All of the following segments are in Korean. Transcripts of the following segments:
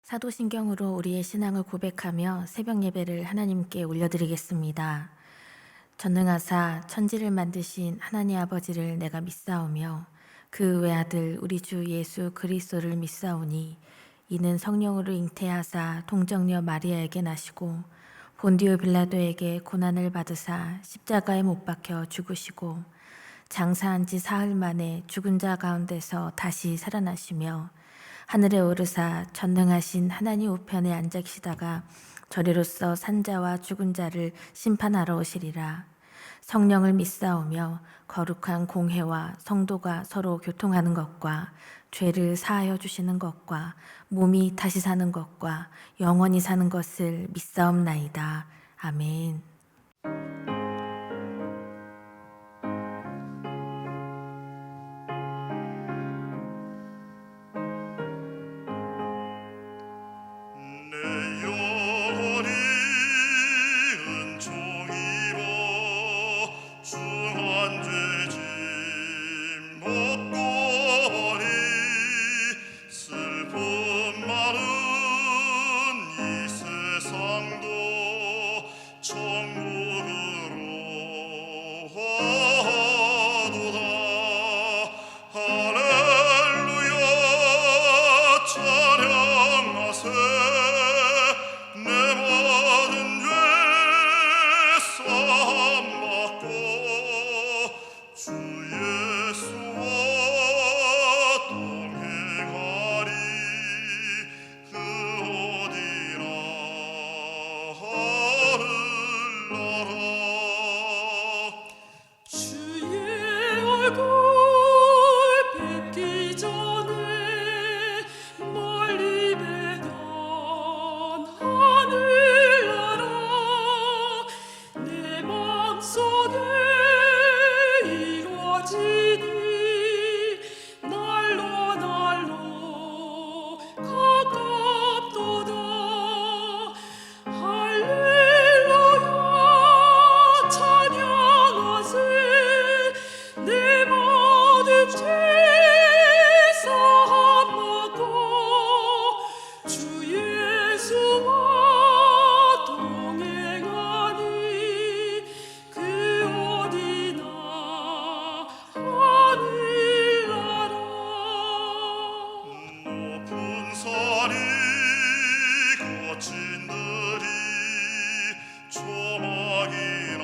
사도신경으로 우리의 신앙을 고백하며 새벽 예배를 하나님께 올려드리겠습니다. 전능하사 천지를 만드신 하나님 아버지를 내가 믿사오며 그 외아들 우리 주 예수 그리스도를 믿사오니 이는 성령으로 잉태하사 동정녀 마리아에게 나시고 본디오 빌라도에게 고난을 받으사 십자가에 못 박혀 죽으시고 장사한 지 사흘 만에 죽은 자 가운데서 다시 살아나시며 하늘에 오르사 전능하신 하나님 우편에 앉아 계시다가 저리로서 산자와 죽은 자를 심판하러 오시리라. 성령을 믿사오며 거룩한 공회와 성도가 서로 교통하는 것과 죄를 사하여 주시는 것과 몸이 다시 사는 것과 영원히 사는 것을 믿사옵나이다. 아멘. 내 영혼이 은총입어 중한 죄짐 벗고니 슬픔 많은 이 세상도 천국으로 하도다. 할렐루야 찬양하세. 내 모든 죄 사함받고 주 예수와 동행하리. 그 어디나 하늘나라. 주의 얼굴 뵙기 전에 멀리 배던 하늘나라 내 맘속에 이루어지니 날로 날로 가깝도다. 할렐루야 찬양하세. 내 모든 죄 사함받고 주 예수와 동행하니 그 어디나 하늘나라. 높은 산이 거친 들이 조막이나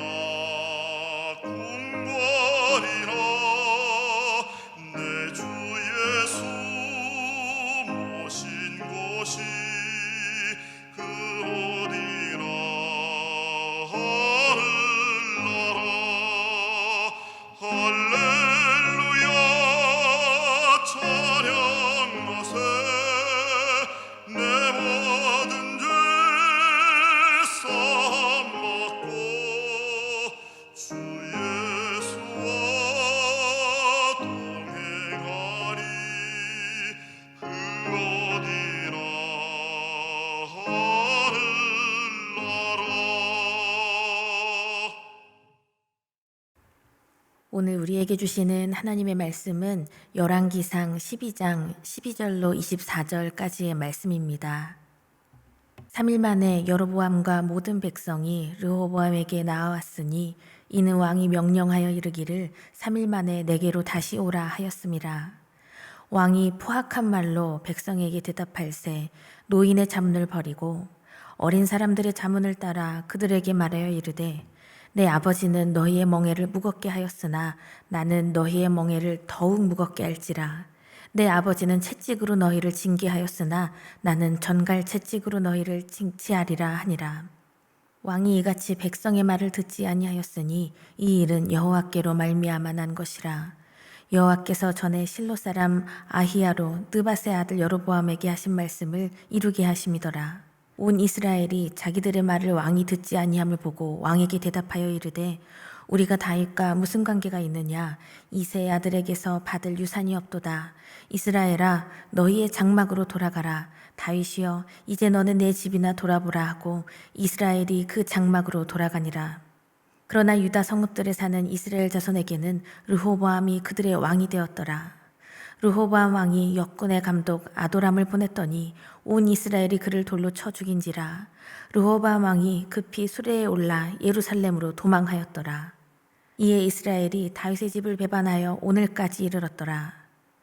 궁궐이나 내 주 예수 모신 곳이 그 어디나 하늘나라. 할렐루야 찬양하세. 내 모든 죄 사함받고 주 예수와 동행하리. 그 어디나 하늘나라. 오늘 우리에게 주시는 하나님의 말씀은 열왕기상 12장 12절로 24절까지의 말씀입니다. 3일 만에 여로보암과 모든 백성이 르호보암에게 나아왔으니 이는 왕이 명령하여 이르기를 3일 만에 내게로 다시 오라 하였음이라. 왕이 포악한 말로 백성에게 대답할세 노인의 자문을 버리고 어린 사람들의 자문을 따라 그들에게 말하여 이르되 내 아버지는 너희의 멍에를 무겁게 하였으나 나는 너희의 멍에를 더욱 무겁게 할지라. 내 아버지는 채찍으로 너희를 징계하였으나 나는 전갈 채찍으로 너희를 징치하리라 하니라. 왕이 이같이 백성의 말을 듣지 아니하였으니 이 일은 여호와께로 말미암아 난 것이라. 여호와께서 전에 실로 사람 아히야로 느밧의 아들 여로보암에게 하신 말씀을 이루게 하심이더라. 온 이스라엘이 자기들의 말을 왕이 듣지 아니함을 보고 왕에게 대답하여 이르되 우리가 다윗과 무슨 관계가 있느냐. 이새의 아들에게서 받을 유산이 없도다. 이스라엘아 너희의 장막으로 돌아가라. 다윗이여 이제 너는 내 집이나 돌아보라 하고 이스라엘이 그 장막으로 돌아가니라. 그러나 유다 성읍들에 사는 이스라엘 자손에게는 르호보암이 그들의 왕이 되었더라. 르호보암 왕이 역군의 감독 아도람을 보냈더니 온 이스라엘이 그를 돌로 쳐 죽인지라. 르호보암 왕이 급히 수레에 올라 예루살렘으로 도망하였더라. 이에 이스라엘이 다윗의 집을 배반하여 오늘까지 이르렀더라.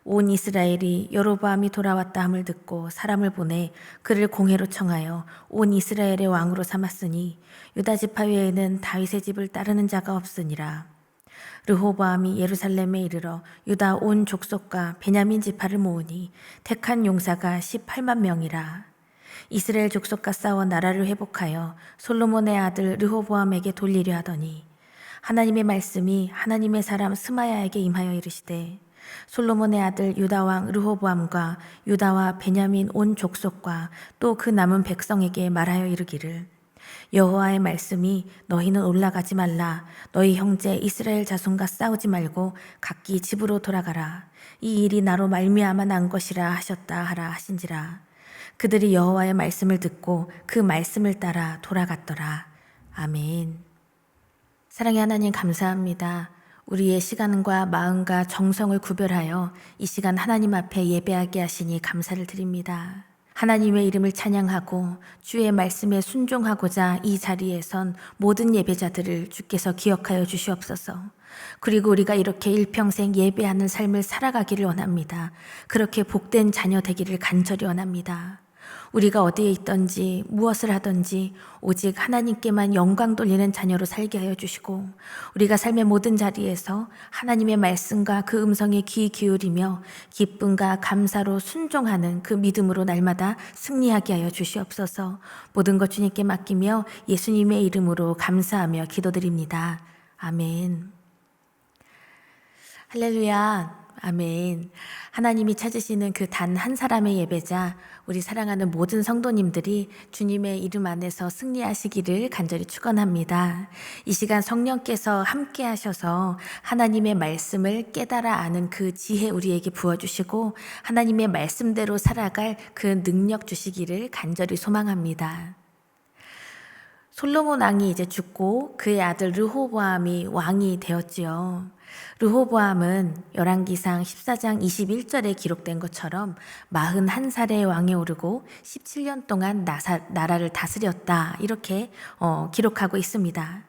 온 이스라엘이 여로보암이 돌아왔다 함을 듣고 사람을 보내 그를 공회로 청하여 온 이스라엘의 왕으로 삼았으니 유다 지파 외에는 다윗의 집을 따르는 자가 없으니라. 르호보암이 예루살렘에 이르러 유다 온 족속과 베냐민 지파를 모으니 택한 용사가 18만 명이라. 이스라엘 족속과 싸워 나라를 회복하여 솔로몬의 아들 르호보암에게 돌리려 하더니 하나님의 말씀이 하나님의 사람 스마야에게 임하여 이르시되 솔로몬의 아들 유다 왕 르호보암과 유다와 베냐민 온 족속과 또 그 남은 백성에게 말하여 이르기를 여호와의 말씀이 너희는 올라가지 말라. 너희 형제 이스라엘 자손과 싸우지 말고 각기 집으로 돌아가라. 이 일이 나로 말미암아 난 것이라 하셨다 하라 하신지라. 그들이 여호와의 말씀을 듣고 그 말씀을 따라 돌아갔더라. 아멘. 사랑의 하나님 감사합니다. 우리의 시간과 마음과 정성을 구별하여 이 시간 하나님 앞에 예배하게 하시니 감사를 드립니다. 하나님의 이름을 찬양하고 주의 말씀에 순종하고자 이 자리에 선 모든 예배자들을 주께서 기억하여 주시옵소서. 그리고 우리가 이렇게 일평생 예배하는 삶을 살아가기를 원합니다. 그렇게 복된 자녀 되기를 간절히 원합니다. 우리가 어디에 있든지 무엇을 하든지 오직 하나님께만 영광 돌리는 자녀로 살게 하여 주시고 우리가 삶의 모든 자리에서 하나님의 말씀과 그 음성에 귀 기울이며 기쁨과 감사로 순종하는 그 믿음으로 날마다 승리하게 하여 주시옵소서. 모든 것 주님께 맡기며 예수님의 이름으로 감사하며 기도드립니다. 아멘. 할렐루야. 아멘. 하나님이 찾으시는 그 단 한 사람의 예배자, 우리 사랑하는 모든 성도님들이 주님의 이름 안에서 승리하시기를 간절히 축원합니다. 이 시간 성령께서 함께 하셔서 하나님의 말씀을 깨달아 아는 그 지혜 우리에게 부어주시고 하나님의 말씀대로 살아갈 그 능력 주시기를 간절히 소망합니다. 솔로몬 왕이 이제 죽고 그의 아들 르호보암이 왕이 되었지요. 르호보암은 열왕기상 14장 21절에 기록된 것처럼 41살의 왕에 오르고 17년 동안 나라를 다스렸다 이렇게 기록하고 있습니다.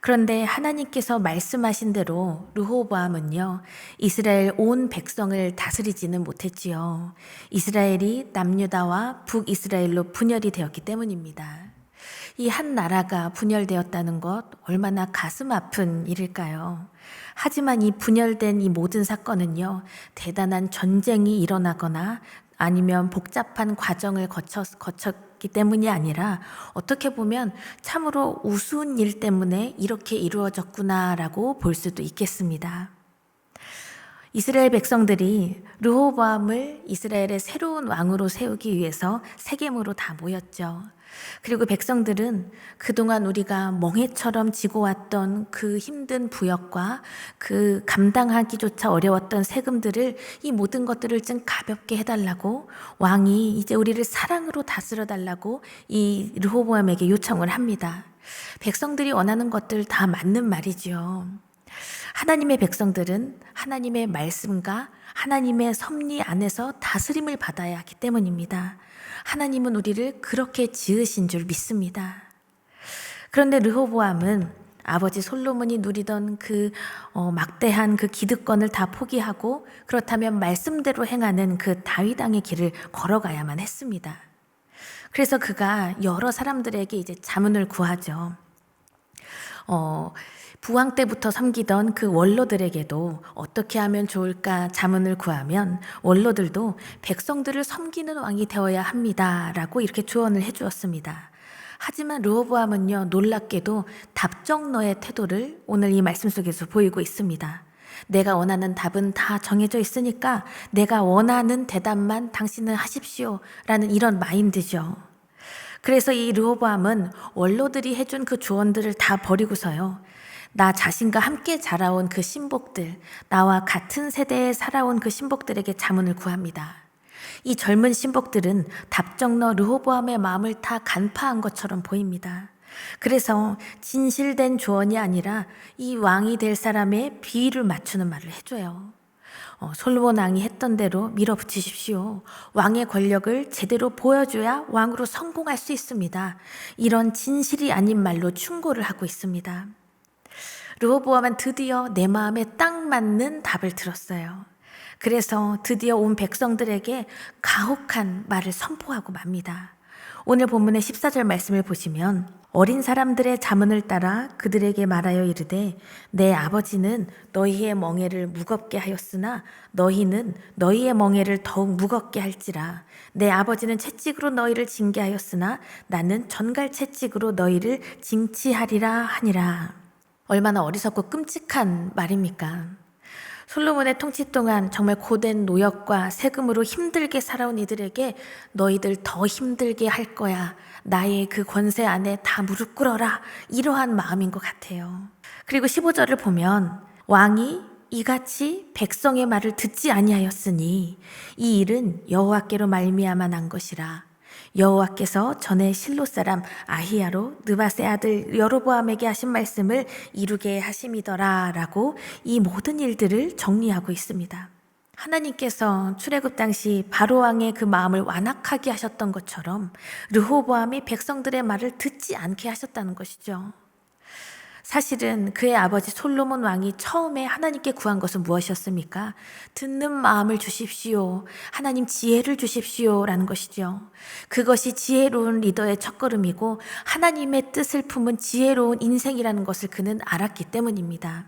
그런데 하나님께서 말씀하신 대로 르호보암은요 이스라엘 온 백성을 다스리지는 못했지요. 이스라엘이 남유다와 북이스라엘로 분열이 되었기 때문입니다. 이 한 나라가 분열되었다는 것 얼마나 가슴 아픈 일일까요? 하지만 이 분열된 이 모든 사건은요, 대단한 전쟁이 일어나거나 아니면 복잡한 과정을 거쳤기 때문이 아니라 어떻게 보면 참으로 우스운 일 때문에 이렇게 이루어졌구나라고 볼 수도 있겠습니다. 이스라엘 백성들이 르호보암을 이스라엘의 새로운 왕으로 세우기 위해서 세겜으로 다 모였죠. 그리고 백성들은 그동안 우리가 멍해처럼 지고 왔던 그 힘든 부역과 그 감당하기조차 어려웠던 세금들을 이 모든 것들을 좀 가볍게 해달라고 왕이 이제 우리를 사랑으로 다스려 달라고 이 르호보암에게 요청을 합니다. 백성들이 원하는 것들 다 맞는 말이지요. 하나님의 백성들은 하나님의 말씀과 하나님의 섭리 안에서 다스림을 받아야 하기 때문입니다. 하나님은 우리를 그렇게 지으신 줄 믿습니다. 그런데 르호보암은 아버지 솔로몬이 누리던 그 막대한 그 기득권을 다 포기하고 그렇다면 말씀대로 행하는 그 다윗 왕의 길을 걸어가야만 했습니다. 그래서 그가 여러 사람들에게 이제 자문을 구하죠. 부왕 때부터 섬기던 그 원로들에게도 어떻게 하면 좋을까 자문을 구하면 원로들도 백성들을 섬기는 왕이 되어야 합니다라고 이렇게 조언을 해주었습니다. 하지만 르호보암은요 놀랍게도 답정너의 태도를 오늘 이 말씀 속에서 보이고 있습니다. 내가 원하는 답은 다 정해져 있으니까 내가 원하는 대답만 당신은 하십시오 라는 이런 마인드죠. 그래서 이 르호보암은 원로들이 해준 그 조언들을 다 버리고서요 나 자신과 함께 자라온 그 신복들, 나와 같은 세대에 살아온 그 신복들에게 자문을 구합니다. 이 젊은 신복들은 답정너 르호보암의 마음을 다 간파한 것처럼 보입니다. 그래서 진실된 조언이 아니라 이 왕이 될 사람의 비위를 맞추는 말을 해줘요. 솔로몬 왕이 했던 대로 밀어붙이십시오. 왕의 권력을 제대로 보여줘야 왕으로 성공할 수 있습니다. 이런 진실이 아닌 말로 충고를 하고 있습니다. 르호보암은 드디어 내 마음에 딱 맞는 답을 들었어요. 그래서 드디어 온 백성들에게 가혹한 말을 선포하고 맙니다. 오늘 본문의 14절 말씀을 보시면 어린 사람들의 자문을 따라 그들에게 말하여 이르되 내 아버지는 너희의 멍에를 무겁게 하였으나 너희는 너희의 멍에를 더욱 무겁게 할지라. 내 아버지는 채찍으로 너희를 징계하였으나 나는 전갈 채찍으로 너희를 징치하리라 하니라. 얼마나 어리석고 끔찍한 말입니까? 솔로몬의 통치 동안 정말 고된 노역과 세금으로 힘들게 살아온 이들에게 너희들 더 힘들게 할 거야. 나의 그 권세 안에 다 무릎 꿇어라. 이러한 마음인 것 같아요. 그리고 15절을 보면 왕이 이같이 백성의 말을 듣지 아니하였으니 이 일은 여호와께로 말미암아 난 것이라. 여호와께서 전에 실로 사람 아히야로 느밧의 아들 여로보암에게 하신 말씀을 이루게 하심이더라 라고 이 모든 일들을 정리하고 있습니다. 하나님께서 출애굽 당시 바로왕의 그 마음을 완악하게 하셨던 것처럼 르호보암이 백성들의 말을 듣지 않게 하셨다는 것이죠. 사실은 그의 아버지 솔로몬 왕이 처음에 하나님께 구한 것은 무엇이었습니까? 듣는 마음을 주십시오. 하나님 지혜를 주십시오. 라는 것이죠. 그것이 지혜로운 리더의 첫걸음이고 하나님의 뜻을 품은 지혜로운 인생이라는 것을 그는 알았기 때문입니다.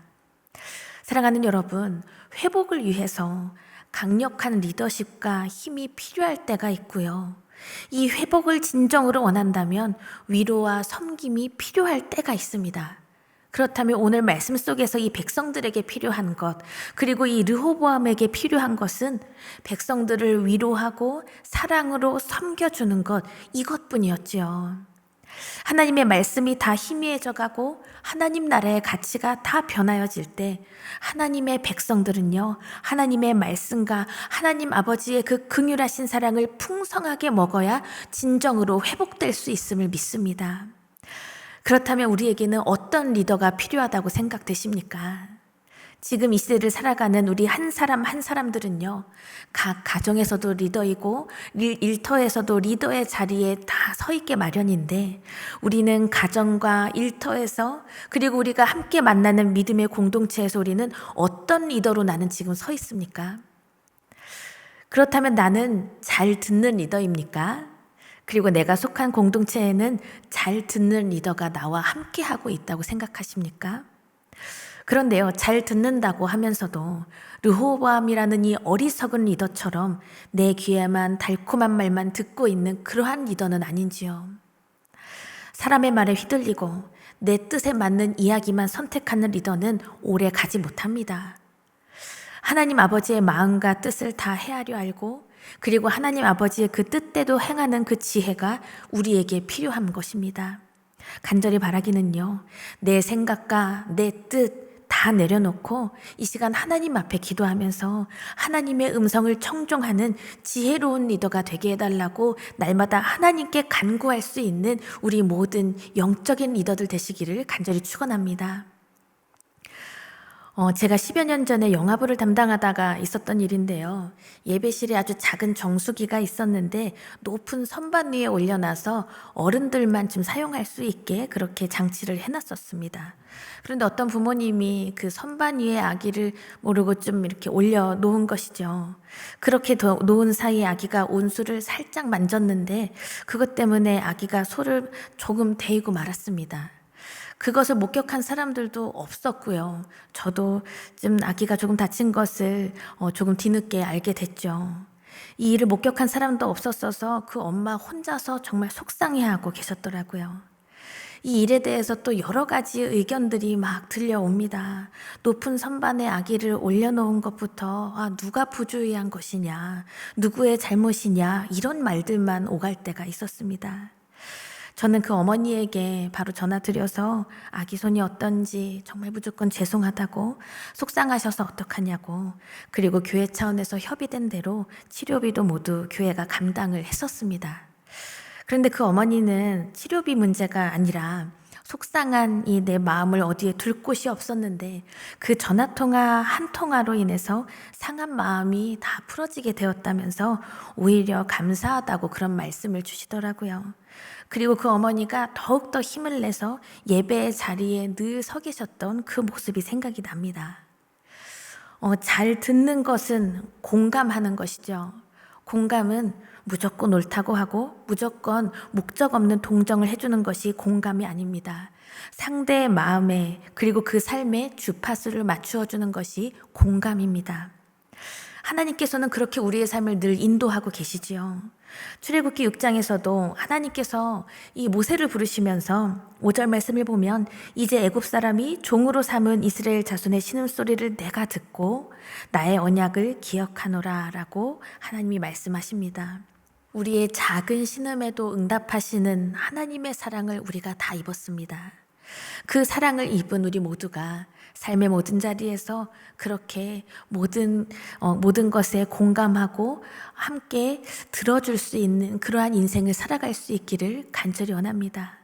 사랑하는 여러분, 회복을 위해서 강력한 리더십과 힘이 필요할 때가 있고요. 이 회복을 진정으로 원한다면 위로와 섬김이 필요할 때가 있습니다. 그렇다면 오늘 말씀 속에서 이 백성들에게 필요한 것, 그리고 이 르호보암에게 필요한 것은 백성들을 위로하고 사랑으로 섬겨주는 것, 이것뿐이었지요. 하나님의 말씀이 다 희미해져 가고 하나님 나라의 가치가 다 변하여질 때 하나님의 백성들은요, 하나님의 말씀과 하나님 아버지의 그 긍휼하신 사랑을 풍성하게 먹어야 진정으로 회복될 수 있음을 믿습니다. 그렇다면 우리에게는 어떤 리더가 필요하다고 생각되십니까? 지금 이 시대를 살아가는 우리 한 사람 한 사람들은요, 각 가정에서도 리더이고 일터에서도 리더의 자리에 다 서 있게 마련인데 우리는 가정과 일터에서 그리고 우리가 함께 만나는 믿음의 공동체에서 우리는 어떤 리더로 나는 지금 서 있습니까? 그렇다면 나는 잘 듣는 리더입니까? 그리고 내가 속한 공동체에는 잘 듣는 리더가 나와 함께 하고 있다고 생각하십니까? 그런데요, 잘 듣는다고 하면서도 르호보암이라는 이 어리석은 리더처럼 내 귀에만 달콤한 말만 듣고 있는 그러한 리더는 아닌지요. 사람의 말에 휘둘리고 내 뜻에 맞는 이야기만 선택하는 리더는 오래 가지 못합니다. 하나님 아버지의 마음과 뜻을 다 헤아려 알고 그리고 하나님 아버지의 그 뜻대로 행하는 그 지혜가 우리에게 필요한 것입니다. 간절히 바라기는요, 내 생각과 내 뜻 다 내려놓고 이 시간 하나님 앞에 기도하면서 하나님의 음성을 청종하는 지혜로운 리더가 되게 해달라고 날마다 하나님께 간구할 수 있는 우리 모든 영적인 리더들 되시기를 간절히 축원합니다. 제가 10여 년 전에 영화부를 담당하다가 있었던 일인데요. 예배실에 아주 작은 정수기가 있었는데 높은 선반 위에 올려놔서 어른들만 좀 사용할 수 있게 그렇게 장치를 해놨었습니다. 그런데 어떤 부모님이 그 선반 위에 아기를 모르고 좀 이렇게 올려놓은 것이죠. 그렇게 놓은 사이에 아기가 온수를 살짝 만졌는데 그것 때문에 아기가 소를 조금 데이고 말았습니다. 그것을 목격한 사람들도 없었고요. 저도 아기가 조금 다친 것을 조금 뒤늦게 알게 됐죠. 이 일을 목격한 사람도 없었어서 그 엄마 혼자서 정말 속상해하고 계셨더라고요. 이 일에 대해서 또 여러 가지 의견들이 막 들려옵니다. 높은 선반에 아기를 올려놓은 것부터 누가 부주의한 것이냐, 누구의 잘못이냐 이런 말들만 오갈 때가 있었습니다. 저는 그 어머니에게 바로 전화드려서 아기 손이 어떤지 정말 무조건 죄송하다고, 속상하셔서 어떡하냐고, 그리고 교회 차원에서 협의된 대로 치료비도 모두 교회가 감당을 했었습니다. 그런데 그 어머니는 치료비 문제가 아니라 속상한 이 내 마음을 어디에 둘 곳이 없었는데 그 전화통화 한 통화로 인해서 상한 마음이 다 풀어지게 되었다면서 오히려 감사하다고 그런 말씀을 주시더라고요. 그리고 그 어머니가 더욱더 힘을 내서 예배의 자리에 늘 서 계셨던 그 모습이 생각이 납니다. 잘 듣는 것은 공감하는 것이죠. 공감은 무조건 옳다고 하고 무조건 목적 없는 동정을 해주는 것이 공감이 아닙니다. 상대의 마음에 그리고 그 삶에 주파수를 맞추어 주는 것이 공감입니다. 하나님께서는 그렇게 우리의 삶을 늘 인도하고 계시지요. 출애굽기 6장에서도 하나님께서 이 모세를 부르시면서 5절 말씀을 보면 이제 애굽 사람이 종으로 삼은 이스라엘 자손의 신음소리를 내가 듣고 나의 언약을 기억하노라 라고 하나님이 말씀하십니다. 우리의 작은 신음에도 응답하시는 하나님의 사랑을 우리가 다 입었습니다. 그 사랑을 입은 우리 모두가 삶의 모든 자리에서 그렇게 모든 것에 공감하고 함께 들어줄 수 있는 그러한 인생을 살아갈 수 있기를 간절히 원합니다.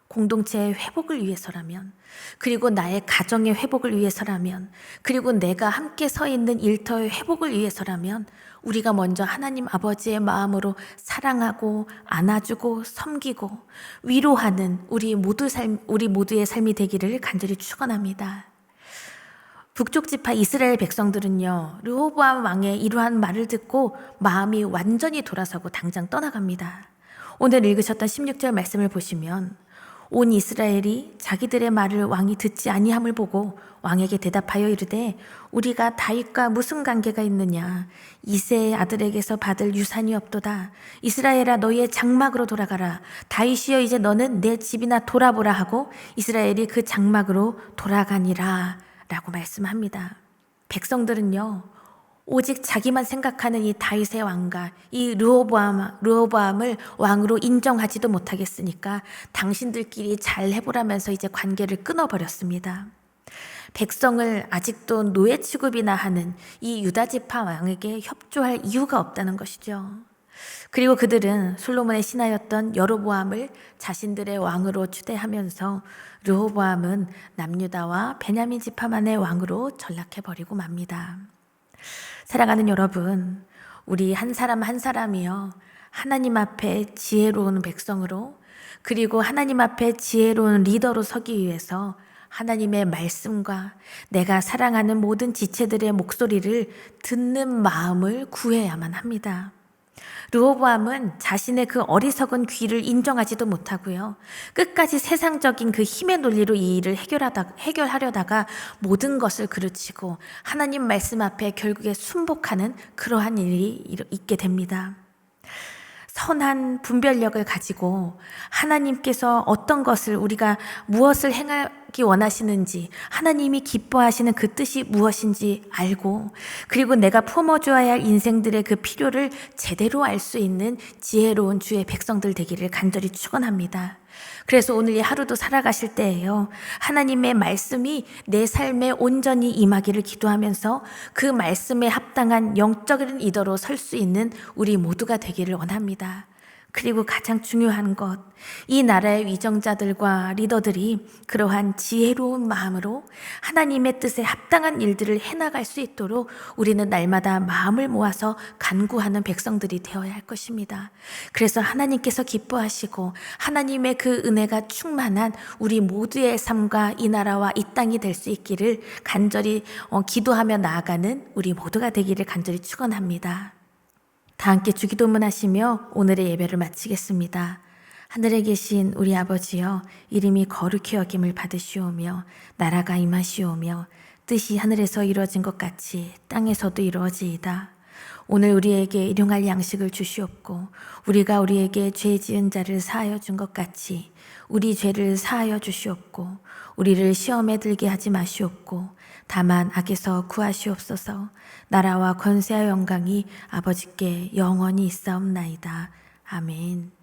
공동체의 회복을 위해서라면, 그리고 나의 가정의 회복을 위해서라면, 그리고 내가 함께 서 있는 일터의 회복을 위해서라면 우리가 먼저 하나님 아버지의 마음으로 사랑하고 안아주고 섬기고 위로하는 우리 모두의 삶이 되기를 간절히 축원합니다. 북쪽 지파 이스라엘 백성들은요, 르호보암 왕의 이러한 말을 듣고 마음이 완전히 돌아서고 당장 떠나갑니다. 오늘 읽으셨던 16절 말씀을 보시면 온 이스라엘이 자기들의 말을 왕이 듣지 아니함을 보고 왕에게 대답하여 이르되 우리가 다윗과 무슨 관계가 있느냐, 이새의 아들에게서 받을 유산이 없도다. 이스라엘아 너희의 장막으로 돌아가라. 다윗이여 이제 너는 내 집이나 돌아보라 하고 이스라엘이 그 장막으로 돌아가니라 라고 말씀합니다. 백성들은요, 오직 자기만 생각하는 이 다윗의 왕과 이 르호보암을 왕으로 인정하지도 못하겠으니까 당신들끼리 잘 해보라면서 이제 관계를 끊어버렸습니다. 백성을 아직도 노예 취급이나 하는 이 유다 지파 왕에게 협조할 이유가 없다는 것이죠. 그리고 그들은 솔로몬의 신하였던 여로보암을 자신들의 왕으로 추대하면서 르호보암은 남유다와 베냐민 지파만의 왕으로 전락해버리고 맙니다. 사랑하는 여러분, 우리 한 사람 한 사람이요, 하나님 앞에 지혜로운 백성으로, 그리고 하나님 앞에 지혜로운 리더로 서기 위해서 하나님의 말씀과 내가 사랑하는 모든 지체들의 목소리를 듣는 마음을 구해야만 합니다. 르호보암은 자신의 그 어리석은 귀를 인정하지도 못하고요, 끝까지 세상적인 그 힘의 논리로 이 일을 해결하려다가 모든 것을 그르치고 하나님 말씀 앞에 결국에 순복하는 그러한 일이 있게 됩니다. 선한 분별력을 가지고 하나님께서 어떤 것을 우리가 무엇을 행하기 원하시는지, 하나님이 기뻐하시는 그 뜻이 무엇인지 알고, 그리고 내가 품어줘야 할 인생들의 그 필요를 제대로 알 수 있는 지혜로운 주의 백성들 되기를 간절히 축원합니다. 그래서 오늘 이 하루도 살아가실 때에요, 하나님의 말씀이 내 삶에 온전히 임하기를 기도하면서 그 말씀에 합당한 영적인 리더로 설 수 있는 우리 모두가 되기를 원합니다. 그리고 가장 중요한 것, 이 나라의 위정자들과 리더들이 그러한 지혜로운 마음으로 하나님의 뜻에 합당한 일들을 해나갈 수 있도록 우리는 날마다 마음을 모아서 간구하는 백성들이 되어야 할 것입니다. 그래서 하나님께서 기뻐하시고 하나님의 그 은혜가 충만한 우리 모두의 삶과 이 나라와 이 땅이 될 수 있기를 간절히 기도하며 나아가는 우리 모두가 되기를 간절히 축원합니다. 다 함께 주기도문 하시며 오늘의 예배를 마치겠습니다. 하늘에 계신 우리 아버지여, 이름이 거룩히 여김을 받으시오며 나라가 임하시오며 뜻이 하늘에서 이루어진 것 같이 땅에서도 이루어지이다. 오늘 우리에게 일용할 양식을 주시옵고 우리가 우리에게 죄 지은 자를 사하여 준 것 같이 우리 죄를 사하여 주시옵고 우리를 시험에 들게 하지 마시옵고 다만 악에서 구하시옵소서. 나라와 권세와 영광이 아버지께 영원히 있사옵나이다. 아멘.